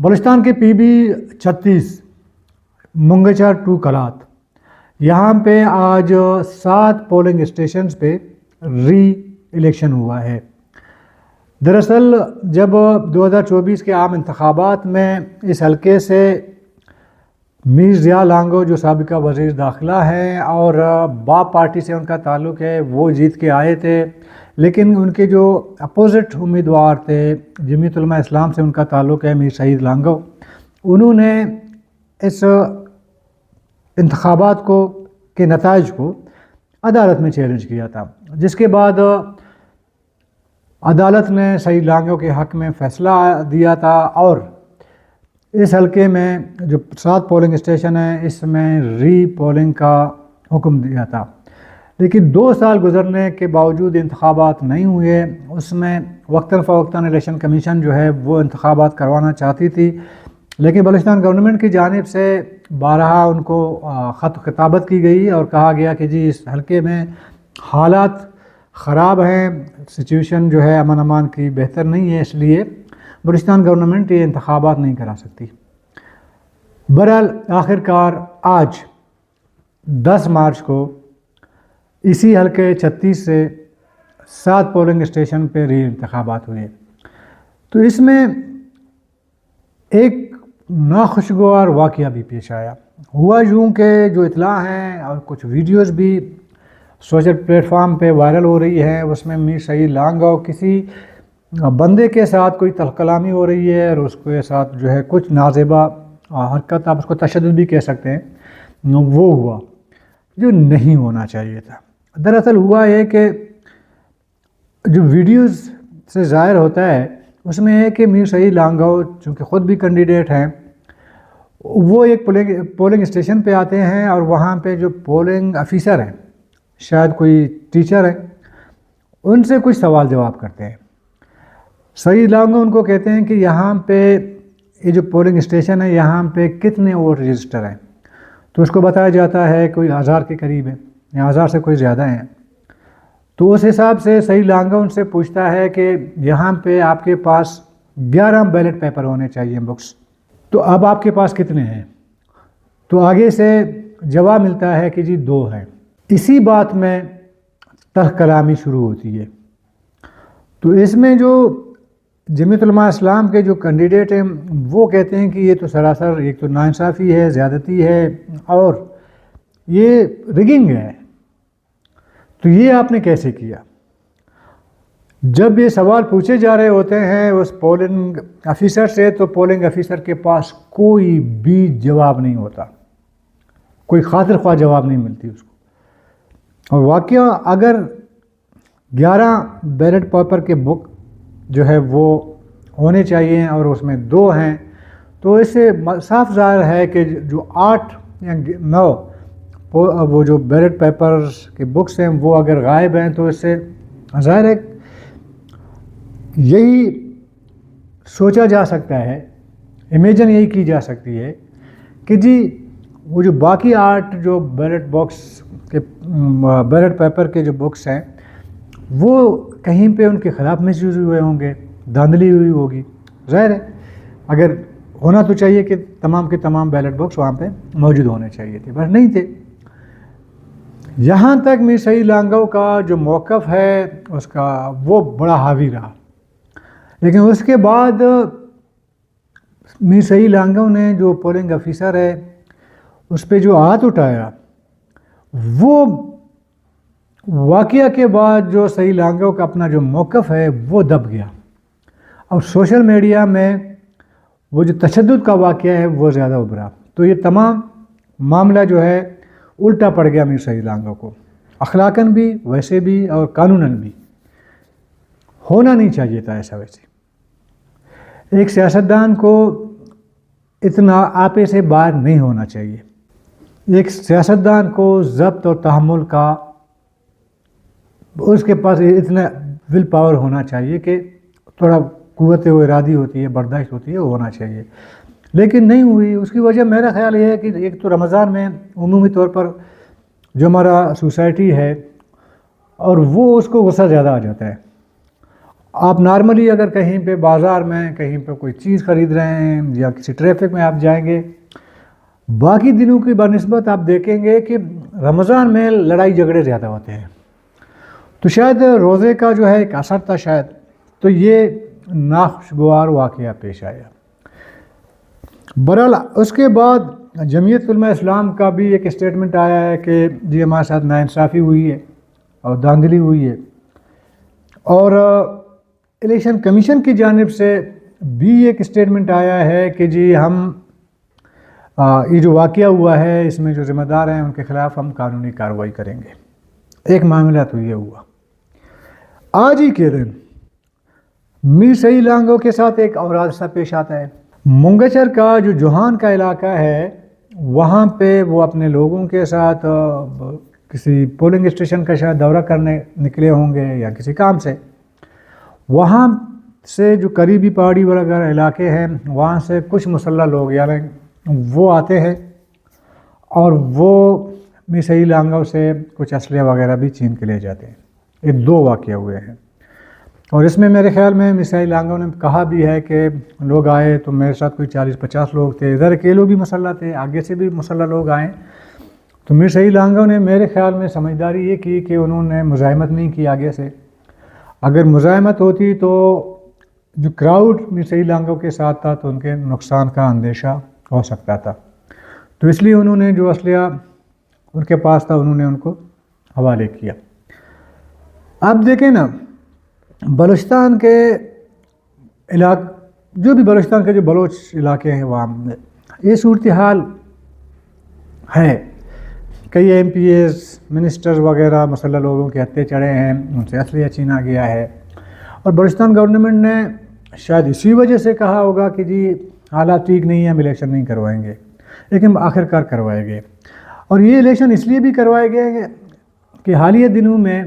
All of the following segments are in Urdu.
بلوچستان کے PB 36 منگچر 2 کلات، یہاں پہ آج 7 پولنگ اسٹیشنز پہ ری الیکشن ہوا ہے۔ دراصل جب 2024 کے عام انتخابات میں اس حلقے سے میر ضیاء لانگو جو سابقہ وزیر داخلہ ہیں اور باپ پارٹی سے ان کا تعلق ہے، وہ جیت کے آئے تھے، لیکن ان کے جو اپوزٹ امیدوار تھے جمعیت علماء اسلام سے ان کا تعلق ہے، میر سعید لانگو، انہوں نے اس انتخابات کے نتائج کو عدالت میں چیلنج کیا تھا، جس کے بعد عدالت نے سعید لانگو کے حق میں فیصلہ دیا تھا اور اس حلقے میں جو 7 پولنگ اسٹیشن ہیں اس میں ری پولنگ کا حکم دیا تھا، لیکن 2 سال گزرنے کے باوجود انتخابات نہیں ہوئے۔ اس میں وقتاً فوقتاً الیکشن کمیشن جو ہے وہ انتخابات کروانا چاہتی تھی، لیکن بلوچستان گورنمنٹ کی جانب سے بارہا ان کو خط خطابت کی گئی اور کہا گیا کہ جی اس حلقے میں حالات خراب ہیں، سچویشن جو ہے امن امان کی بہتر نہیں ہے، اس لیے بلوچستان گورنمنٹ یہ انتخابات نہیں کرا سکتی۔ بہرحال آخر کار آج 10 مارچ کو اسی حلقے 36 سے 7 پولنگ اسٹیشن پہ ری انتخابات ہوئے، تو اس میں ایک ناخوشگوار واقعہ بھی پیش آیا۔ ہوا یوں کہ جو اطلاع ہیں اور کچھ ویڈیوز بھی سوشل پلیٹ فارم پہ وائرل ہو رہی ہے، اس میں میر سعید لانگو کسی بندے کے ساتھ کوئی تلخ کلامی ہو رہی ہے اور اس کے ساتھ جو ہے کچھ نازیبا حرکت، آپ اس کو تشدد بھی کہہ سکتے ہیں، وہ ہوا جو نہیں ہونا چاہیے تھا۔ دراصل ہوا یہ کہ جو ویڈیوز سے ظاہر ہوتا ہے اس میں ہے کہ میر سعید لانگو چونکہ خود بھی کینڈیڈیٹ ہیں، وہ ایک پولنگ اسٹیشن پہ آتے ہیں اور وہاں پہ جو پولنگ افیسر ہیں، شاید کوئی ٹیچر ہیں، ان سے کچھ سوال جواب کرتے ہیں۔ سعید لانگو ان کو کہتے ہیں کہ یہاں پہ یہ جو پولنگ اسٹیشن ہے یہاں پہ کتنے ووٹ رجسٹر ہیں، تو اس کو بتایا جاتا ہے کوئی 1000 کے قریب ہے یا 1000 سے کوئی زیادہ ہیں۔ تو اس حساب سے سعید لانگو ان سے پوچھتا ہے کہ یہاں پہ آپ کے پاس 11 بیلٹ پیپر ہونے چاہیے بکس، تو اب آپ کے پاس کتنے ہیں؟ تو آگے سے جواب ملتا ہے کہ جی 2 ہیں۔ اسی بات میں تلخ کلامی شروع ہوتی ہے۔ تو اس میں جو جمعیت علماء اسلام کے جو کینڈیڈیٹ ہیں وہ کہتے ہیں کہ یہ تو سراسر ایک تو ناانصافی ہے، زیادتی ہے اور یہ رگنگ ہے، تو یہ آپ نے کیسے کیا؟ جب یہ سوال پوچھے جا رہے ہوتے ہیں اس پولنگ افیسر سے تو پولنگ افیسر کے پاس کوئی بھی جواب نہیں ہوتا، کوئی خاطر خواہ جواب نہیں ملتی اس کو۔ اور واقعہ اگر 11 بیلٹ پیپر کے بک جو ہے وہ ہونے چاہیے اور اس میں 2 ہیں، تو اس سے صاف ظاہر ہے کہ جو 8 یا 9 وہ جو بیلٹ پیپرز کے بکس ہیں وہ اگر غائب ہیں تو اس سے ظاہر ہے یہی سوچا جا سکتا ہے، امیجن یہی کی جا سکتی ہے کہ جی وہ جو باقی 8 جو بیلٹ پیپر کے جو بکس ہیں وہ کہیں پہ ان کے خلاف مس یوز ہوئے ہوں گے، دھاندلی ہوئی ہوگی۔ ظاہر ہے اگر ہونا تو چاہیے کہ تمام کے تمام بیلٹ بکس وہاں پہ موجود ہونے چاہیے تھے، پر نہیں تھے۔ یہاں تک میر سعید لانگو کا جو موقف ہے اس کا وہ بڑا حاوی رہا، لیکن اس کے بعد میر سعید لانگو نے جو پولنگ افیسر ہے اس پہ جو ہاتھ اٹھایا، وہ واقعہ کے بعد جو سعید لانگو کا اپنا جو موقف ہے وہ دب گیا، اور سوشل میڈیا میں وہ جو تشدد کا واقعہ ہے وہ زیادہ ابھرا، تو یہ تمام معاملہ جو ہے الٹا پڑ گیا میر سعید لانگو کو، اخلاقاً بھی ویسے بھی اور قانوناً بھی۔ ہونا نہیں چاہیے تھا ایسا۔ ویسے ایک سیاستدان کو اتنا آپے سے باہر نہیں ہونا چاہیے، ایک سیاستدان کو ضبط اور تحمل کا اس کے پاس اتنا ول پاور ہونا چاہیے کہ تھوڑا قوت و ارادی ہوتی ہے، برداشت ہوتی ہے، وہ ہونا چاہیے، لیکن نہیں ہوئی۔ اس کی وجہ میرا خیال یہ ہے کہ ایک تو رمضان میں عمومی طور پر جو ہمارا سوسائٹی ہے اور وہ اس کو غصہ زیادہ آ جاتا ہے، آپ نارملی اگر کہیں پہ بازار میں کہیں پہ کوئی چیز خرید رہے ہیں یا کسی ٹریفک میں آپ جائیں گے، باقی دنوں کی بنسبت آپ دیکھیں گے کہ رمضان میں لڑائی جھگڑے زیادہ ہوتے ہیں. تو شاید روزے کا جو ہے ایک اثر تھا شاید، تو یہ ناخوشگوار واقعہ پیش آیا. بہرحال اس کے بعد جمعیت علماء اسلام کا بھی ایک اسٹیٹمنٹ آیا ہے کہ جی ہمارے ساتھ ناانصافی ہوئی ہے اور دھاندلی ہوئی ہے، اور الیکشن کمیشن کی جانب سے بھی ایک اسٹیٹمنٹ آیا ہے کہ جی ہم یہ جو واقعہ ہوا ہے اس میں جو ذمہ دار ہیں ان کے خلاف ہم قانونی کارروائی کریں گے. ایک معاملہ تو یہ ہوا. آج ہی کے دن میر سعید لانگو کے ساتھ ایک اور حادثہ پیش آتا ہے. منگچر کا جو جوہان کا علاقہ ہے وہاں پہ وہ اپنے لوگوں کے ساتھ کسی پولنگ اسٹیشن کا شاید دورہ کرنے نکلے ہوں گے یا کسی کام سے. وہاں سے جو قریبی پہاڑی وغیرہ علاقے ہیں وہاں سے کچھ مسلح لوگ یعنی وہ آتے ہیں اور وہ میر سعید لانگو سے کچھ اسلحے وغیرہ بھی چھین کے لے جاتے ہیں. یہ 2 واقعہ ہوئے ہیں، اور اس میں میرے خیال میں میر سعید لانگو نے کہا بھی ہے کہ لوگ آئے تو میرے ساتھ کوئی 40-50 لوگ تھے، ادھر اکیلے بھی مسلح تھے، آگے سے بھی مسلح لوگ آئے. تو میر سعید لانگو نے میرے خیال میں سمجھداری یہ کی کہ انہوں نے مزاحمت نہیں کی آگے سے. اگر مزاحمت ہوتی تو جو کراؤڈ میر سعید لانگو کے ساتھ تھا تو ان کے نقصان کا اندیشہ ہو سکتا تھا. تو اس لیے انہوں نے جو اسلحہ ان کے پاس تھا انہوں نے ان کو حوالے کیا. اب دیکھیں نا، بلوچستان کے جو بھی بلوچستان کے جو بلوچ علاقے ہیں وہاں یہ صورتحال ہے. کئی ایم پی ایز منسٹر وغیرہ مسلح لوگوں کے ہتھے چڑھے ہیں، ان سے اسلحہ چھینا گیا ہے، اور بلوچستان گورنمنٹ نے شاید اسی وجہ سے کہا ہوگا کہ جی حالات ٹھیک نہیں ہیں، ہم الیکشن نہیں کروائیں گے، لیکن آخر کار کروائے گئے. اور یہ الیکشن اس لیے بھی کروائے گئے کہ حالیہ دنوں میں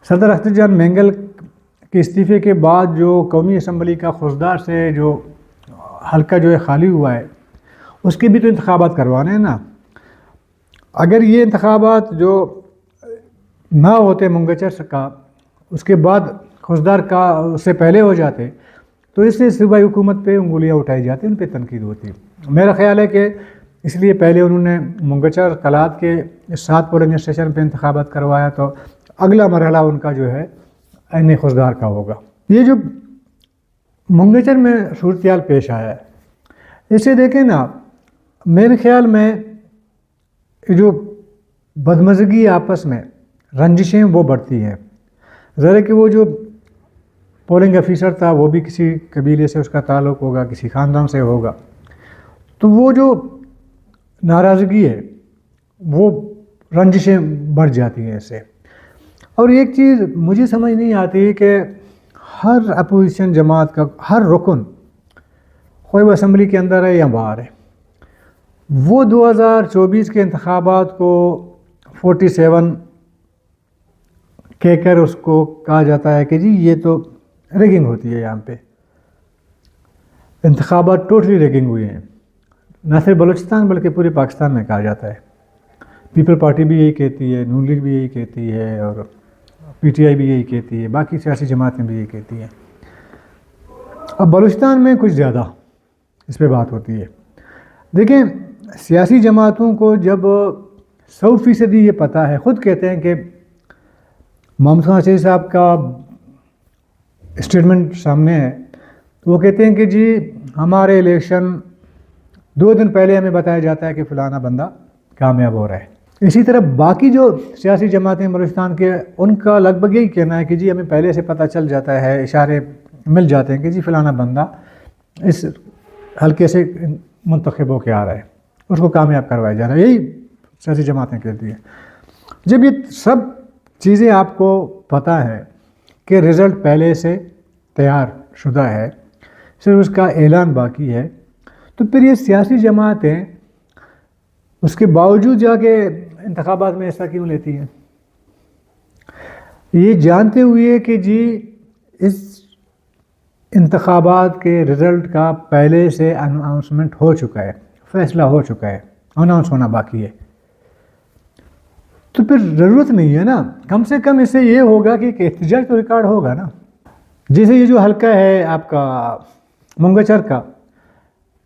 صدر اختر جان مینگل کے استعفے کے بعد جو قومی اسمبلی کا خوزدار سے جو حلقہ جو ہے خالی ہوا ہے اس کے بھی تو انتخابات کروانے ہیں نا. اگر یہ انتخابات جو نہ ہوتے منگچر کا، اس کے بعد خوزدار کا اس سے پہلے ہو جاتے تو اس سے صوبائی حکومت پہ انگلیاں اٹھائی جاتی، ان پہ تنقید ہوتی. میرا خیال ہے کہ اس لیے پہلے انہوں نے منگچر کلات کے 7 پولنگ اسٹیشن پہ انتخابات کروایا، تو اگلا مرحلہ ان کا جو ہے عین خوزدار کا ہوگا. یہ جو منگچر میں صورتحال پیش آیا ہے اسے دیکھیں نا، میرے خیال میں جو بدمزگی آپس میں رنجشیں وہ بڑھتی ہیں. ذرا کہ وہ جو پولنگ افیسر تھا وہ بھی کسی قبیلے سے اس کا تعلق ہوگا، کسی خاندان سے ہوگا، تو وہ جو ناراضگی ہے وہ رنجشیں بڑھ جاتی ہیں اس سے. اور ایک چیز مجھے سمجھ نہیں آتی کہ ہر اپوزیشن جماعت کا ہر رکن، خواہ وہ اسمبلی کے اندر ہے یا باہر ہے، وہ 2024 کے انتخابات کو 47 کہہ کر اس کو کہا جاتا ہے کہ جی یہ تو ریگنگ ہوتی ہے، یہاں پہ انتخابات ٹوٹلی ریگنگ ہوئے ہیں. نہ صرف بلوچستان بلکہ پورے پاکستان میں کہا جاتا ہے. پیپل پارٹی بھی یہی کہتی ہے، نون لیگ بھی یہی کہتی ہے، اور پی ٹی آئی بھی یہی کہتی ہے، باقی سیاسی جماعتیں بھی یہی کہتی ہیں. اب بلوچستان میں کچھ زیادہ اس پہ بات ہوتی ہے. دیکھیں، سیاسی جماعتوں کو جب 100% یہ پتہ ہے، خود کہتے ہیں کہ محمد خان شہید صاحب کا اسٹیٹمنٹ سامنے ہے، تو وہ کہتے ہیں کہ جی ہمارے الیکشن 2 دن پہلے ہمیں بتایا جاتا ہے کہ فلانا بندہ کامیاب ہو رہا ہے. اسی طرح باقی جو سیاسی جماعتیں بلوچستان کے، ان کا لگ بھگ یہی کہنا ہے کہ جی ہمیں پہلے سے پتہ چل جاتا ہے، اشارے مل جاتے ہیں کہ جی فلانا بندہ اس حلقے سے منتخب ہو کے آ رہا ہے، اس کو کامیاب کروایا جا رہا ہے. یہی سیاسی جماعتیں کہتی ہیں. جب یہ سب چیزیں آپ کو پتہ ہے کہ رزلٹ پہلے سے تیار شدہ ہے، صرف اس کا اعلان باقی ہے، تو پھر یہ سیاسی جماعتیں اس کے باوجود جا کے انتخابات میں حصہ کیوں لیتی ہیں؟ یہ جانتے ہوئے کہ جی اس انتخابات کے رزلٹ کا پہلے سے اناؤنسمنٹ ہو چکا ہے، فیصلہ ہو چکا ہے، اناؤنس ہونا باقی ہے، تو پھر ضرورت نہیں ہے نا. کم سے کم اس سے یہ ہوگا کہ ایک احتجاج تو ریکارڈ ہوگا نا. جیسے یہ جو حلقہ ہے آپ کا منگچر کا،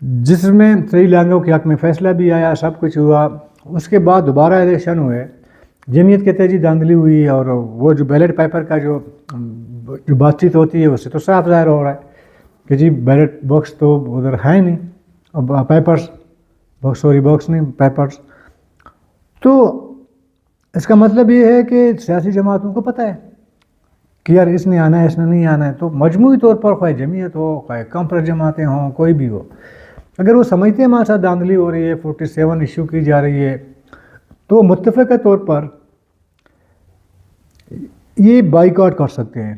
جس میں صحیح لانگوں کے حق میں فیصلہ بھی آیا، سب کچھ ہوا، اس کے بعد دوبارہ الیکشن ہوئے، جمعیت کے تیزی دھاندلی ہوئی، اور وہ جو بیلٹ پیپر کا جو بات چیت ہوتی ہے اس سے تو صاف ظاہر ہو رہا ہے کہ جی بیلٹ باکس تو ادھر ہے نہیں، اب پیپرس باکس نہیں، پیپرس. تو اس کا مطلب یہ ہے کہ سیاسی جماعتوں کو پتہ ہے کہ یار اس نے آنا ہے، اس نے نہیں آنا ہے. تو مجموعی طور پر خواہ جمعیت ہو، خواہ کمپر جماعتیں ہوں، کوئی بھی ہو، اگر وہ سمجھتے ہیں ہمارے ساتھ دھاندلی ہو رہی ہے، 47 ایشو کی جا رہی ہے، تو متفقہ طور پر یہ بائیکاٹ کر سکتے ہیں.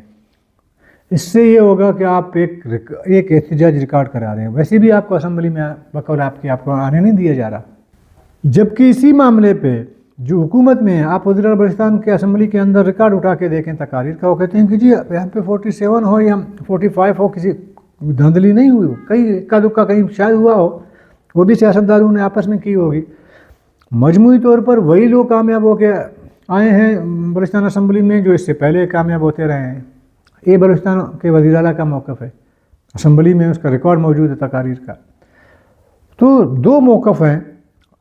اس سے یہ ہوگا کہ آپ ایک احتجاج ریکارڈ کرا رہے ہیں. ویسے بھی آپ کو اسمبلی میں بقول آپ کو آنے نہیں دیا جا رہا، جبکہ اسی معاملے پہ جو حکومت میں ہے، آپ وزیر بلوچستان کے اسمبلی کے اندر ریکارڈ اٹھا کے دیکھیں تقاریر کا، وہ کہتے ہیں کہ جی یہاں پہ 47 ہو یا 45 ہو، کسی دھاندلی نہیں ہوئی، کہیں اکا دکا کہیں شاید ہوا ہو، وہ بھی سیاستدانوں نے آپس میں کی ہوگی. مجموعی طور پر وہی لوگ کامیاب ہو کے آئے ہیں بلوچستان اسمبلی میں جو اس سے پہلے کامیاب ہوتے رہے ہیں. یہ بلوچستان کے وزیر اعلیٰ کا موقف ہے، اسمبلی میں اس کا ریکارڈ موجود ہے تقاریر کا. تو دو موقف ہیں.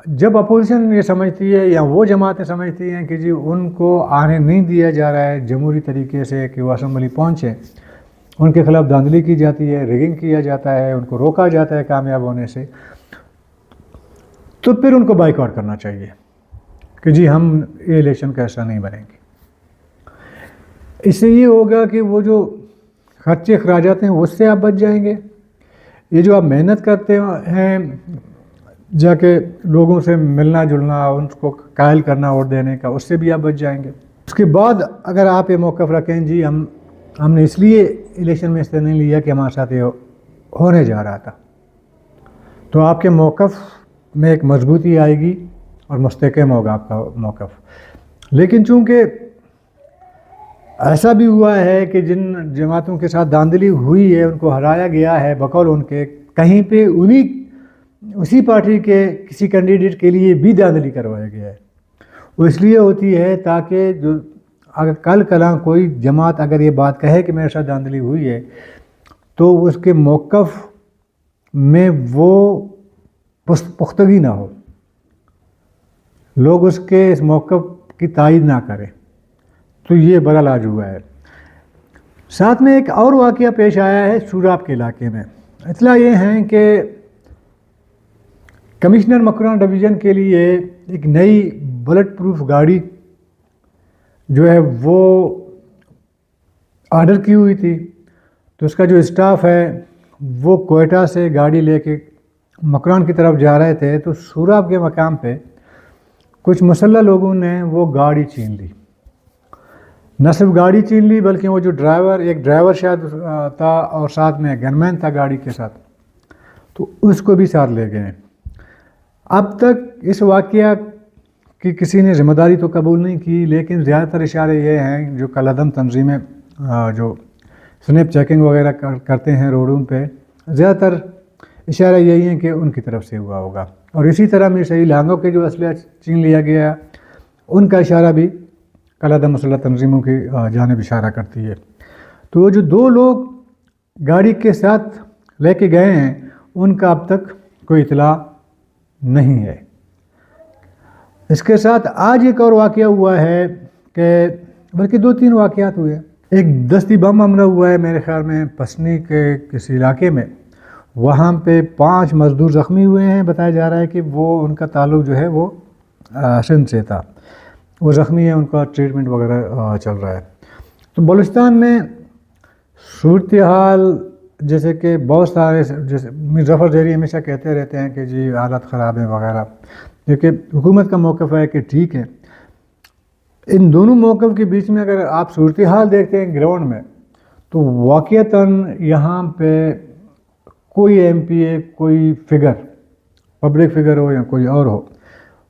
جب اپوزیشن یہ سمجھتی ہے یا وہ جماعتیں سمجھتی ہیں کہ جی ان کو آنے نہیں دیا جا رہا ہے جمہوری طریقے سے کہ وہ اسمبلی پہنچے، ان کے خلاف دھاندلی کی جاتی ہے، ریگنگ کیا جاتا ہے، ان کو روکا جاتا ہے کامیاب ہونے سے، تو پھر ان کو بائیکاٹ کرنا چاہیے کہ جی ہم یہ الیکشن کا حصہ نہیں بنیں گے. اس سے یہ ہوگا کہ وہ جو خرچے اخراجات ہیں اس سے آپ بچ جائیں گے. یہ جو آپ محنت کرتے ہیں جا کے لوگوں سے ملنا جلنا، ان کو قائل کرنا ووٹ دینے کا، اس سے بھی آپ بچ جائیں گے. اس کے بعد اگر آپ یہ موقف رکھیں جی ہم نے اس لیے الیکشن میں اس طرح نہیں لیا کہ ہمارے ساتھ یہ ہونے جا رہا تھا، تو آپ کے موقف میں ایک مضبوطی آئے گی اور مستحکم ہوگا آپ کا موقف. لیکن چونکہ ایسا بھی ہوا ہے کہ جن جماعتوں کے ساتھ دھاندلی ہوئی ہے ان کو ہرایا گیا ہے، بقول ان کے کہیں پہ اسی پارٹی کے کسی کینڈیڈیٹ کے لیے بھی دھاندلی کروایا گیا ہے. وہ اس لیے ہوتی ہے تاکہ جو اگر کل کلاں کوئی جماعت اگر یہ بات کہے کہ میرے ساتھ دھاندلی ہوئی ہے تو اس کے موقف میں وہ پختگی نہ ہو، لوگ اس کے اس موقف کی تائید نہ کریں. تو یہ بڑا علاج ہوا ہے. ساتھ میں ایک اور واقعہ پیش آیا ہے سوراب کے علاقے میں. اطلاع یہ ہیں کہ کمشنر مکران ڈویژن کے لیے ایک نئی بلٹ پروف گاڑی جو ہے وہ آرڈر کی ہوئی تھی. تو اس کا جو اسٹاف ہے وہ کوئٹہ سے گاڑی لے کے مکران کی طرف جا رہے تھے، تو سوراب کے مقام پہ کچھ مسلح لوگوں نے وہ گاڑی چھین لی. نہ صرف گاڑی چھین لی بلکہ وہ جو ایک ڈرائیور شاید تھا اور ساتھ میں گن مین تھا گاڑی کے ساتھ، تو اس کو بھی ساتھ لے گئے. اب تک اس واقعہ کی کسی نے ذمہ داری تو قبول نہیں کی، لیکن زیادہ تر اشارے یہ ہیں جو کالعدم تنظیمیں جو سنیپ چیکنگ وغیرہ کرتے ہیں روڈوں پہ، زیادہ تر اشارہ یہی ہیں کہ ان کی طرف سے ہوا ہوگا. اور اسی طرح میں صحیح لانگوں کے جو اسلحہ چھین لیا گیا ان کا اشارہ بھی کالعدم مسلح تنظیموں کی جانب اشارہ کرتی ہے. تو وہ جو دو لوگ گاڑی کے ساتھ لے کے گئے ہیں ان کا اب تک کوئی اطلاع نہیں ہے. اس کے ساتھ آج ایک اور واقعہ ہوا ہے کہ بلکہ 2-3 واقعات ہوئے. ایک دستی بم حملہ ہوا ہے میرے خیال میں پسنی کے کسی علاقے میں، وہاں پہ 5 مزدور زخمی ہوئے ہیں. بتایا جا رہا ہے کہ وہ ان کا تعلق جو ہے وہ سندھ سے تھا، وہ زخمی ہیں، ان کا ٹریٹمنٹ وغیرہ چل رہا ہے. تو بلوچستان میں صورتحال جیسے کہ بہت سارے جیسے میر ظفر زیری ہمیشہ کہتے رہتے ہیں کہ جی حالت خراب ہے وغیرہ، کیونکہ حکومت کا موقف ہے کہ ٹھیک ہے. ان دونوں موقف کے بیچ میں اگر آپ صورتحال دیکھتے ہیں گراؤنڈ میں تو واقعتاً یہاں پہ کوئی ایم پی اے، کوئی فگر، پبلک فگر ہو یا کوئی اور ہو،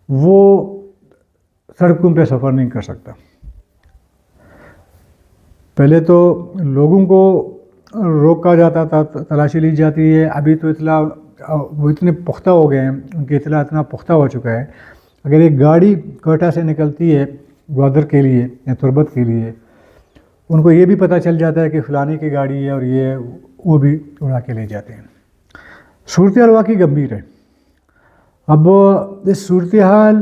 وہ سڑکوں پہ سفر نہیں کر سکتا. پہلے تو لوگوں کو روکا جاتا تھا، تلاشی لی جاتی ہے. ابھی تو اطلاع وہ اتنے پختہ ہو گئے ہیں، ان کی اطلاع اتنا پختہ ہو چکا ہے. اگر ایک گاڑی کوئٹہ سے نکلتی ہے گوادر کے لیے یا تربت کے لیے، ان کو یہ بھی پتہ چل جاتا ہے کہ فلانی کی گاڑی ہے اور یہ وہ بھی اڑا کے لے جاتے ہیں۔ صورتحال واقعی گمبھیر ہے۔ اب اس صورتحال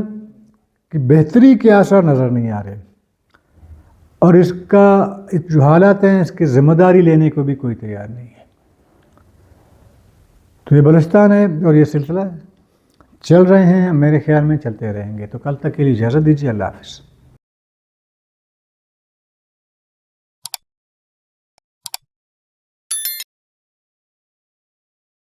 کی بہتری کے آثار نظر نہیں آ رہے، اور اس کا جو حالات ہیں اس کی ذمہ داری لینے کو بھی کوئی تیار نہیں ہے۔ تو یہ بلوچستان ہے اور یہ سلسلہ چل رہے ہیں، میرے خیال میں چلتے رہیں گے۔ تو کل تک کے لیے اجازت دیجیے، اللہ حافظ۔